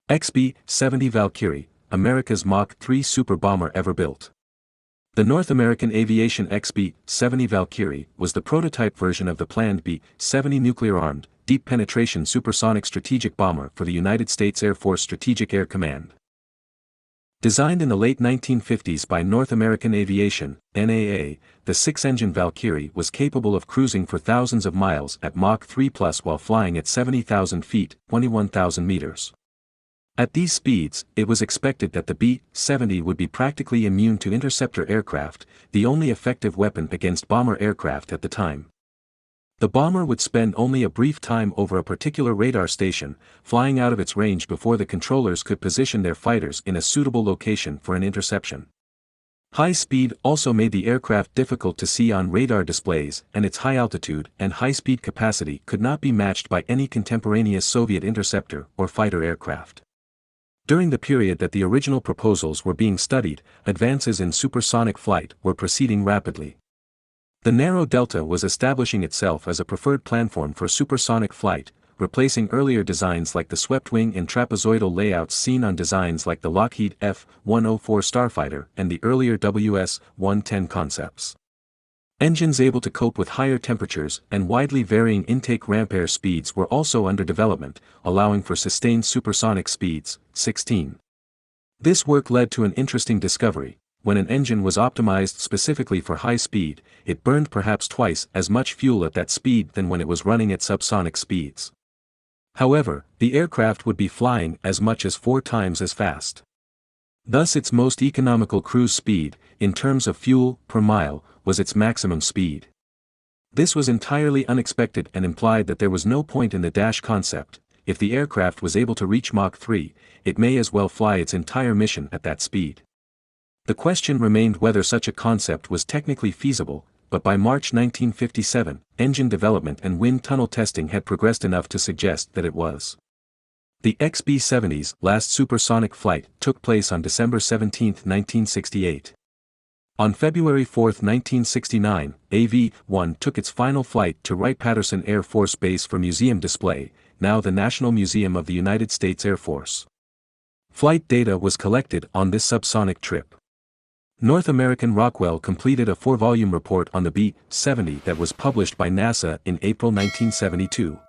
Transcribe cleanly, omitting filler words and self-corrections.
XB-70 Valkyrie, America's Mach 3 super bomber ever built. The North American Aviation XB-70 Valkyrie was the prototype version of the planned B-70 nuclear-armed, deep-penetration supersonic strategic bomber for the United States Air Force Strategic Air Command. Designed in the late 1950s by North American Aviation, NAA, the six-engine Valkyrie was capable of cruising for thousands of miles at Mach 3+ while flying at 70,000 feet, 21,000 meters. At these speeds, it was expected that the B-70 would be practically immune to interceptor aircraft, the only effective weapon against bomber aircraft at the time. The bomber would spend only a brief time over a particular radar station, flying out of its range before the controllers could position their fighters in a suitable location for an interception. High speed also made the aircraft difficult to see on radar displays, and its high altitude and high-speed capacity could not be matched by any contemporaneous Soviet interceptor or fighter aircraft. During the period that the original proposals were being studied, advances in supersonic flight were proceeding rapidly. The narrow delta was establishing itself as a preferred platform for supersonic flight, replacing earlier designs like the swept-wing and trapezoidal layouts seen on designs like the Lockheed F-104 Starfighter and the earlier WS-110 concepts. Engines able to cope with higher temperatures and widely varying intake ramp air speeds were also under development, allowing for sustained supersonic speeds, 16. This work led to an interesting discovery. When an engine was optimized specifically for high speed, it burned perhaps twice as much fuel at that speed than when it was running at subsonic speeds. However, the aircraft would be flying as much as 4 times as fast. Thus its most economical cruise speed, in terms of fuel per mile, was its maximum speed. This was entirely unexpected and implied that there was no point in the dash concept. If the aircraft was able to reach Mach 3, it may as well fly its entire mission at that speed. The question remained whether such a concept was technically feasible, but by March 1957, engine development and wind tunnel testing had progressed enough to suggest that it was. The XB-70's last supersonic flight took place on December 17, 1968. On February 4, 1969, AV-1 took its final flight to Wright-Patterson Air Force Base for museum display, now the National Museum of the United States Air Force. Flight data was collected on this subsonic trip. North American Rockwell completed a 4-volume report on the B-70 that was published by NASA in April 1972.